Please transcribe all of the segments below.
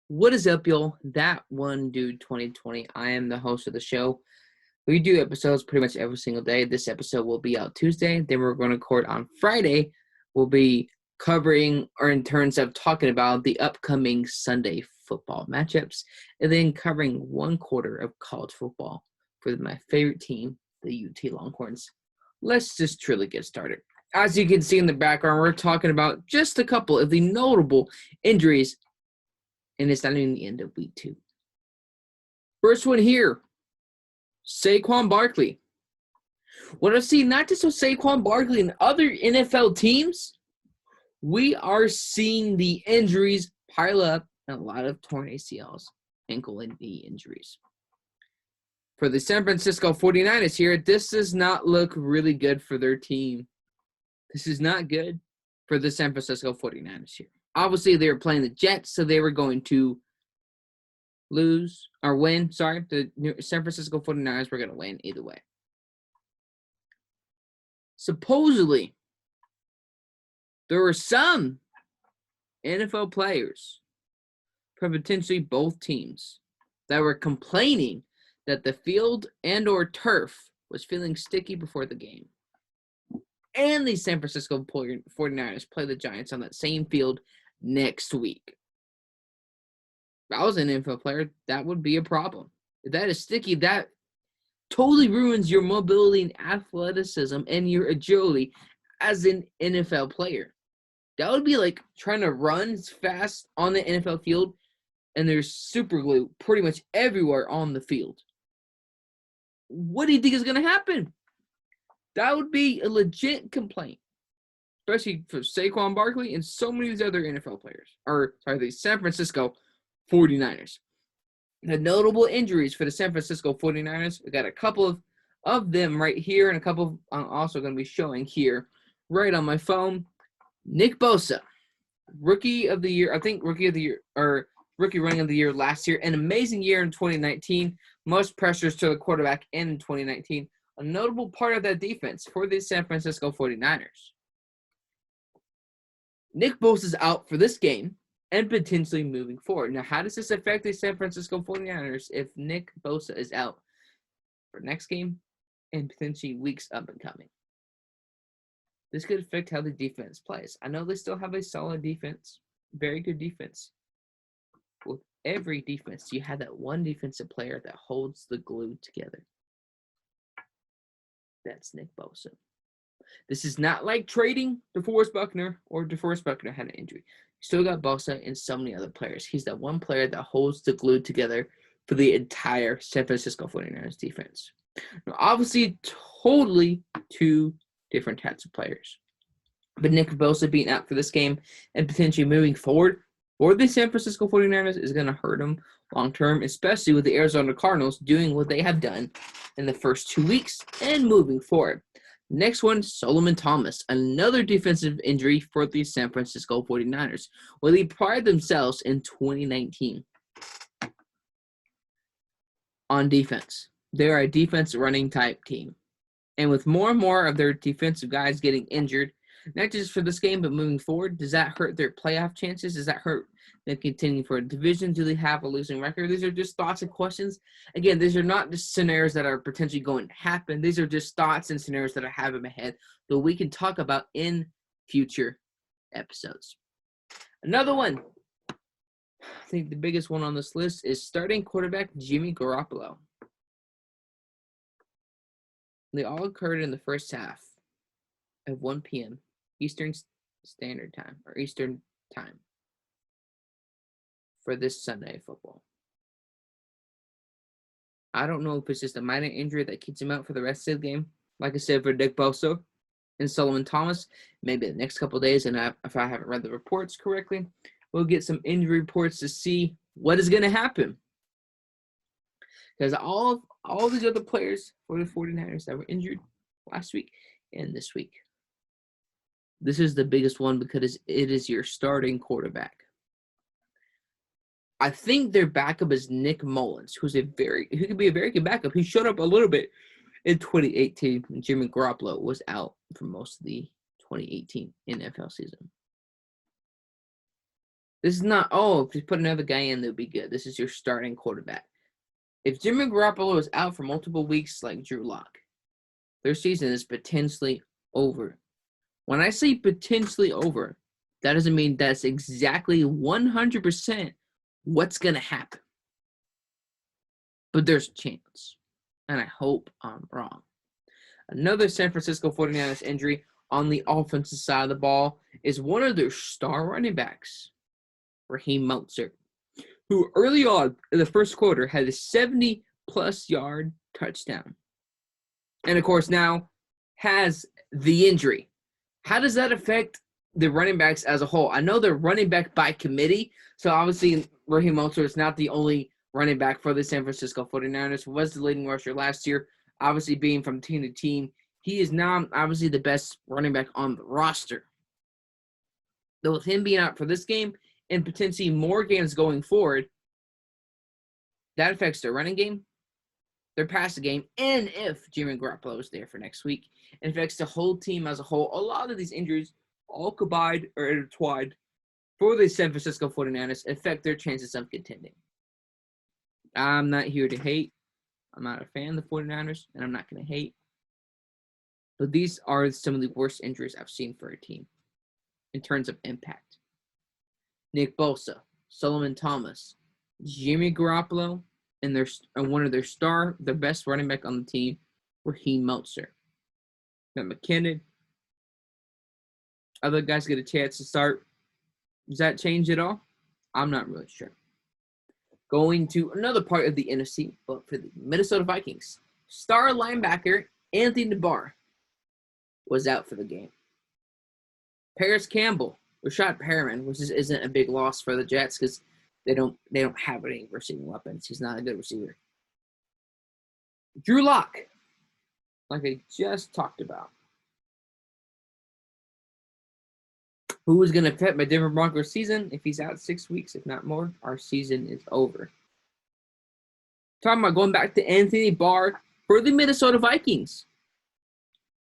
What is up, y'all? That one dude 2020. I am the host of the show. We do episodes pretty much every single day. This episode will be out Tuesday. Then we're going to record on Friday. We'll be covering, or in terms of talking about the upcoming Sunday football matchups, and then covering one quarter of college football for my favorite team, the UT Longhorns. Let's just truly get started. As you can see in the background, we're talking about just a couple of the notable injuries, and it's not even the end of week 2. First one here, Saquon Barkley. What I've seen not just with Saquon Barkley and other NFL teams, we are seeing the injuries pile up and a lot of torn ACLs, ankle and knee injuries. For the San Francisco 49ers here, this does not look really good for their team. This is not good for the San Francisco 49ers here. Obviously, they were playing the Jets, so they were going to win. The San Francisco 49ers were going to win either way. Supposedly, there were some NFL players from potentially both teams that were complaining that the field and or turf was feeling sticky before the game. And the San Francisco 49ers play the Giants on that same field next week. If I was an NFL player, that would be a problem. If that is sticky, that totally ruins your mobility and athleticism and your agility as an NFL player. That would be like trying to run fast on the NFL field, and there's super glue pretty much everywhere on the field. What do you think is going to happen? That would be a legit complaint, especially for Saquon Barkley and so many of these other NFL players. The San Francisco 49ers. The notable injuries for the San Francisco 49ers, we got a couple of them right here, and a couple I'm also going to be showing here right on my phone. Nick Bosa, rookie of the year, rookie running of the year last year. An amazing year in 2019. Most pressures to the quarterback in 2019. A notable part of that defense for the San Francisco 49ers. Nick Bosa is out for this game and potentially moving forward. Now, how does this affect the San Francisco 49ers if Nick Bosa is out for next game and potentially weeks up and coming? This could affect how the defense plays. I know they still have a solid defense, very good defense. With every defense, you have that one defensive player that holds the glue together. That's Nick Bosa. This is not like trading DeForest Buckner, or DeForest Buckner had an injury. You still got Bosa and so many other players. He's that one player that holds the glue together for the entire San Francisco 49ers defense. Now, obviously, totally two different types of players. But Nick Bosa being out for this game and potentially moving forward for the San Francisco 49ers is going to hurt them long term, especially with the Arizona Cardinals doing what they have done in the first 2 weeks and moving forward. Next one, Solomon Thomas, another defensive injury for the San Francisco 49ers, where they prided themselves in 2019 on defense. They are a defense running type team. And with more and more of their defensive guys getting injured, not just for this game, but moving forward, does that hurt their playoff chances? Does that hurt them continuing for a division? Do they have a losing record? These are just thoughts and questions. Again, these are not just scenarios that are potentially going to happen. These are just thoughts and scenarios that I have in my head that we can talk about in future episodes. Another one, I think the biggest one on this list, is starting quarterback Jimmy Garoppolo. They all occurred in the first half at 1 p.m. Eastern Standard Time, or Eastern Time, for this Sunday football. I don't know if it's just a minor injury that keeps him out for the rest of the game. Like I said, for Nick Bosa and Solomon Thomas, maybe the next couple of days, and if I haven't read the reports correctly, we'll get some injury reports to see what is going to happen. Because all these other players for the 49ers that were injured last week and this week. This is the biggest one because it is your starting quarterback. I think their backup is Nick Mullins, who could be a very good backup. He showed up a little bit in 2018 when Jimmy Garoppolo was out for most of the 2018 NFL season. This is not, oh, if you put another guy in, they'll be good. This is your starting quarterback. If Jimmy Garoppolo is out for multiple weeks like Drew Lock, their season is potentially over. When I say potentially over, that doesn't mean that's exactly 100% what's going to happen. But there's a chance. And I hope I'm wrong. Another San Francisco 49ers injury on the offensive side of the ball is one of their star running backs, Raheem Mostert, who early on in the first quarter had a 70-plus yard touchdown. And, of course, now has the injury. How does that affect the running backs as a whole? I know they're running back by committee, so obviously Raheem Mostert is not the only running back for the San Francisco 49ers. He was the leading rusher last year, obviously being from team to team. He is now obviously the best running back on the roster. Though with him being out for this game and potentially more games going forward, that affects their running game, their passing game, and if Jimmy Garoppolo is there for next week, it affects the whole team as a whole. A lot of these injuries, all combined or intertwined for the San Francisco 49ers, affect their chances of contending. I'm not here to hate. I'm not a fan of the 49ers, and I'm not going to hate. But these are some of the worst injuries I've seen for a team in terms of impact. Nick Bosa, Solomon Thomas, Jimmy Garoppolo, and one of their best running back on the team, Raheem Mostert. Matt McKinnon. Other guys get a chance to start. Does that change at all? I'm not really sure. Going to another part of the NFC, but for the Minnesota Vikings, star linebacker Anthony Barr was out for the game. Paris Campbell, Rashad Perriman, which isn't a big loss for the Jets because they don't have any receiving weapons. He's not a good receiver. Drew Lock, like I just talked about, who is going to affect my Denver Broncos season if he's out 6 weeks, if not more. Our season is over. Talking about going back to Anthony Barr for the Minnesota Vikings.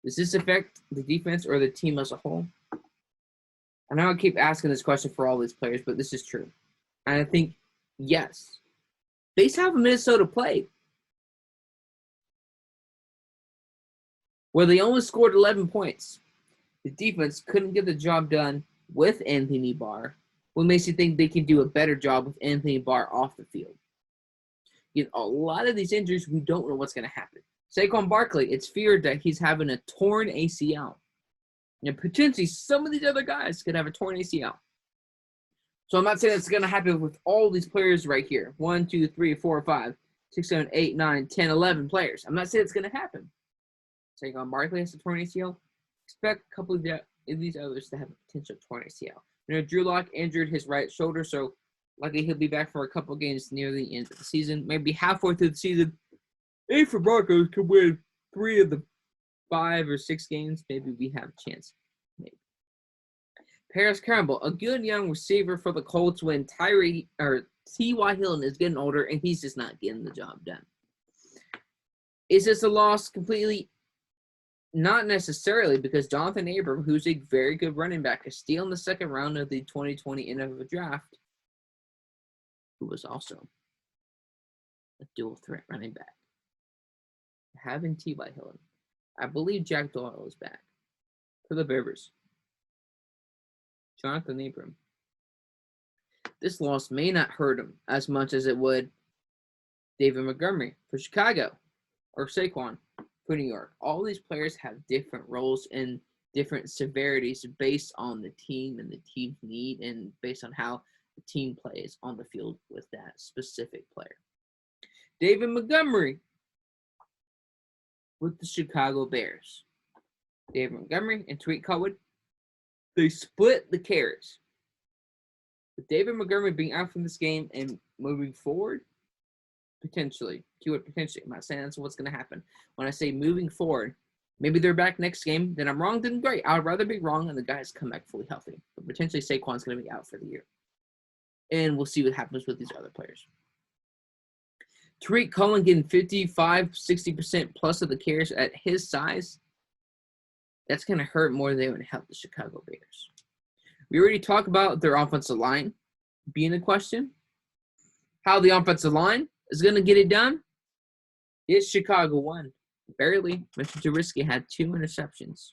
Does this affect the defense or the team as a whole? I know I keep asking this question for all these players, but this is true. And I think, yes. Based how Minnesota played, where they only scored 11 points, the defense couldn't get the job done with Anthony Barr, what makes you think they can do a better job with Anthony Barr off the field. A lot of these injuries, we don't know what's going to happen. Saquon Barkley, it's feared that he's having a torn ACL. And potentially some of these other guys could have a torn ACL. So I'm not saying it's going to happen with all these players right here. 1, 2, 3, 4, 5, 6, 7, 8, 9, 10, 11 players. I'm not saying it's going to happen. Saquon Barkley has a torn ACL. Expect a couple of these others to have a potential torn ACL. Drew Lock injured his right shoulder, so likely he'll be back for a couple games near the end of the season. Maybe halfway through the season, if the Broncos could win 3 of the 5 or 6 games, maybe we have a chance. Maybe. Paris Campbell, a good young receiver for the Colts when T.Y. Hilton is getting older and he's just not getting the job done. Is this a loss completely? Not necessarily, because Jonathan Abram, who's a very good running back, is still in the second round of the 2020 NFL Draft, who was also a dual threat running back. Having T.Y. Hilton. I believe Jack Doyle is back for the Bears. Jonathan Abram. This loss may not hurt him as much as it would David Montgomery for Chicago or Saquon for New York. All these players have different roles and different severities based on the team and the team's need and based on how the team plays on the field with that specific player. David Montgomery with the Chicago Bears. David Montgomery and Tariq Cohen, they split the carries. With David Montgomery being out from this game and moving forward, potentially, keyword potentially. I'm not saying that's what's going to happen. When I say moving forward, maybe they're back next game. Then I'm wrong, then great. I would rather be wrong and the guys come back fully healthy. But potentially Saquon's going to be out for the year. And we'll see what happens with these other players. Tariq Cohen getting 55, 60% plus of the carries at his size. That's going to hurt more than it would help the Chicago Bears. We already talked about their offensive line. being a question. How the offensive line is going to get it done? Yes, Chicago won. Barely. Mr. Trubisky had 2 interceptions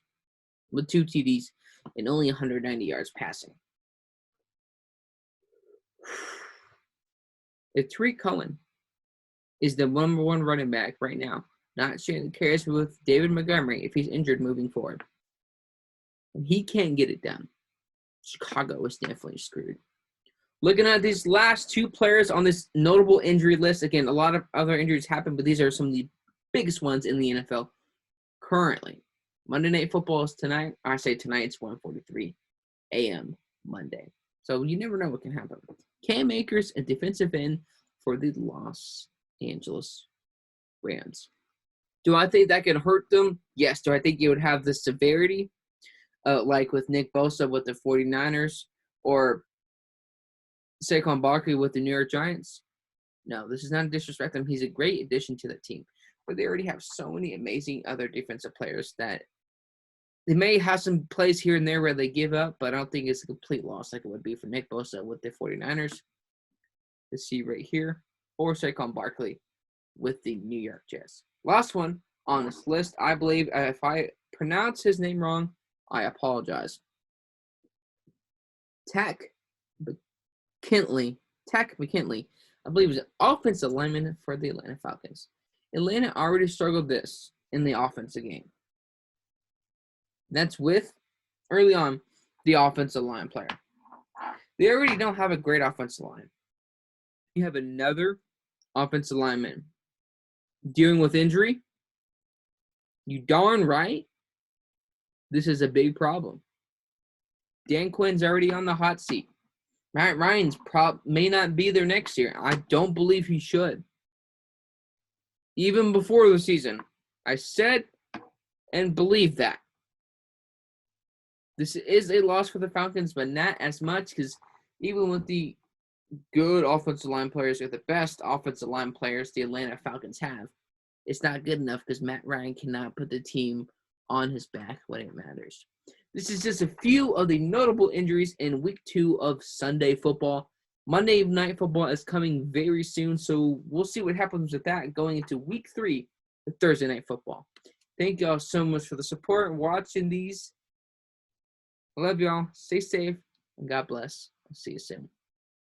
with 2 TDs and only 190 yards passing. If Tariq Cohen is the number 1 running back right now, not sharing the carries with David Montgomery if he's injured moving forward, and he can't get it done, Chicago is definitely screwed. Looking at these last 2 players on this notable injury list, again, a lot of other injuries happen, but these are some of the biggest ones in the NFL currently. Monday Night Football is tonight. I say tonight, it's 1:43 a.m. Monday. So you never know what can happen. Cam Akers, a defensive end for the Los Angeles Rams. Do I think that could hurt them? Yes. Do I think it would have the severity like with Nick Bosa with the 49ers or Saquon Barkley with the New York Giants? No, this is not a disrespect to him. He's a great addition to the team. But they already have so many amazing other defensive players that they may have some plays here and there where they give up, but I don't think it's a complete loss like it would be for Nick Bosa with the 49ers. You see right here. Or Saquon Barkley with the New York Jets. Last one on this list, I believe, if I pronounce his name wrong, I apologize. Takk McKinley, I believe, is an offensive lineman for the Atlanta Falcons. Atlanta already struggled this in the offensive game. That's with, early on, the offensive line player. They already don't have a great offensive line. You have another offensive lineman dealing with injury. You darn right, this is a big problem. Dan Quinn's already on the hot seat. Matt Ryan's may not be there next year. I don't believe he should. Even before the season, I said and believe that. This is a loss for the Falcons, but not as much because even with the good offensive line players, or the best offensive line players the Atlanta Falcons have, it's not good enough because Matt Ryan cannot put the team on his back when it matters. This is just a few of the notable injuries in Week 2 of Sunday football. Monday Night Football is coming very soon, so we'll see what happens with that going into Week 3 of Thursday Night Football. Thank y'all so much for the support and watching these. I love y'all. Stay safe, and God bless. I'll see you soon.